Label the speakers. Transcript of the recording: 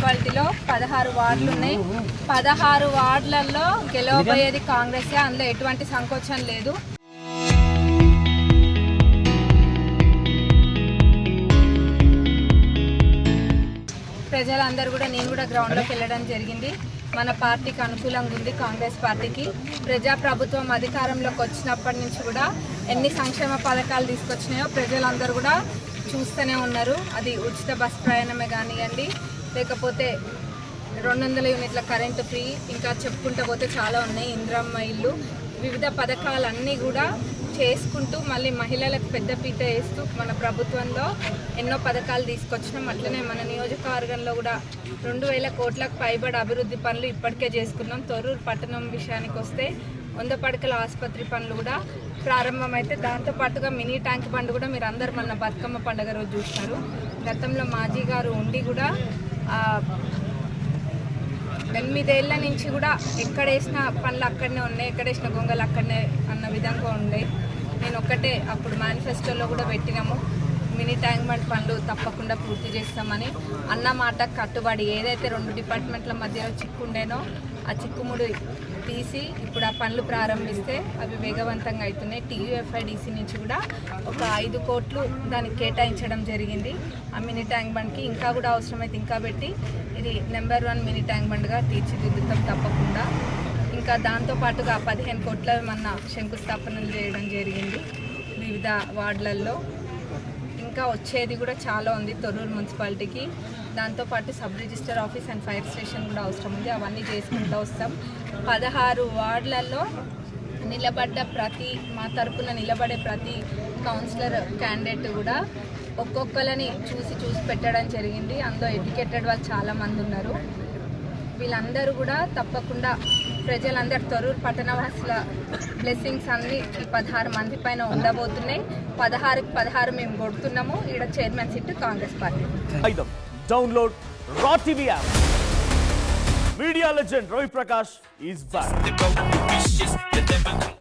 Speaker 1: మున్సిపాలిటీలో 16 వార్డులు ఉన్నాయి. 16 వార్డులలో గెలవబోయేది కాంగ్రెసే. అందులో ఎటువంటి సంకోచం లేదు. ప్రజలందరూ కూడా, నేను కూడా గ్రౌండ్లోకి వెళ్ళడం జరిగింది. మన పార్టీకి అనుకూలంగా ఉంది. కాంగ్రెస్ పార్టీకి ప్రజాప్రభుత్వం అధికారంలోకి వచ్చినప్పటి నుంచి కూడా ఎన్ని సంక్షేమ పథకాలు తీసుకొచ్చినాయో ప్రజలందరూ కూడా చూస్తూనే ఉన్నారు. అది ఉచిత బస్ ప్రయాణమే కానివ్వండి, లేకపోతే 200 యూనిట్ల కరెంటు ఫ్రీ, ఇంకా చెప్పుకుంటూ పోతే చాలా ఉన్నాయి. ఇందిరమ్మ ఇల్లు, వివిధ పథకాలన్నీ కూడా చేసుకుంటూ మళ్ళీ మహిళలకు పెద్దపీట వేస్తూ మన ప్రభుత్వంలో ఎన్నో పథకాలు తీసుకొచ్చినాం. అట్లనే మన నియోజకవర్గంలో కూడా 2000 కోట్లకు పైబడి అభివృద్ధి పనులు ఇప్పటికే చేసుకున్నాం. తొర్రూరు పట్టణం విషయానికి వస్తే 100 పడకల ఆసుపత్రి పనులు కూడా ప్రారంభమైతే, దాంతోపాటుగా మినీ ట్యాంక్ బండ్ కూడా మీరు అందరు మన బతుకమ్మ పండుగ రోజు చూస్తున్నారు. గతంలో మాజీ గారు ఉండి కూడా 8 ఏళ్ల నుంచి కూడా ఎక్కడేసిన పనులు అక్కడనే ఉన్నాయి, ఎక్కడేసిన గొంగలు అక్కడనే అన్న విధంగా ఉండే. నేను ఒక్కటే అప్పుడు మేనిఫెస్టోలో కూడా పెట్టినాము, మినీ ట్యాంక్ బండ్ పనులు తప్పకుండా పూర్తి చేస్తామని. అన్న మాట కట్టుబడి ఏదైతే 2 డిపార్ట్మెంట్ల మధ్యలో చిక్కుండేనో ఆ చిక్కుముడు తీసి ఇప్పుడు ఆ పనులు ప్రారంభిస్తే అవి వేగవంతంగా అవుతున్నాయి. TUFIDC నుంచి కూడా ఒక 5 కోట్లు దానికి కేటాయించడం జరిగింది. ఆ మినీ ట్యాంక్ బండ్కి ఇంకా కూడా అవసరమైతే ఇంకా పెట్టి ఇది నెంబర్ 1 మినీ ట్యాంక్ బండ్గా తీర్చిదిద్దుతాం తప్పకుండా. ఇంకా దాంతోపాటుగా 15 కోట్ల మన శంకుస్థాపనలు చేయడం జరిగింది వివిధ వార్డులలో. ఇంకా వచ్చేది కూడా చాలా ఉంది తొర్రూరు మున్సిపాలిటీకి. దాంతోపాటు sub register office and fire station కూడా అవసరం ఉంది. అవన్నీ చేసుకుంటూ వస్తాం. 16 వార్డులలో మా తరపున నిలబడే ప్రతి కౌన్సిలర్ క్యాండిడేట్ కూడా ఒక్కొక్కరిని చూసి పెట్టడం జరిగింది. అందులో ఎడ్యుకేటెడ్ వాళ్ళు చాలామంది ఉన్నారు. వీళ్ళందరూ కూడా తప్పకుండా ప్రజలందరూ తొర్రూరు పట్టణవాసుల బ్లెస్సింగ్స్ అన్ని ఈ 16 మంది పైన ఉండబోతున్నాయి. 16కి 16 మేము కొడుతున్నాము. ఈడ chairman seat Congress party.
Speaker 2: Download Raw TV app. Media legend Ravi Prakash is back.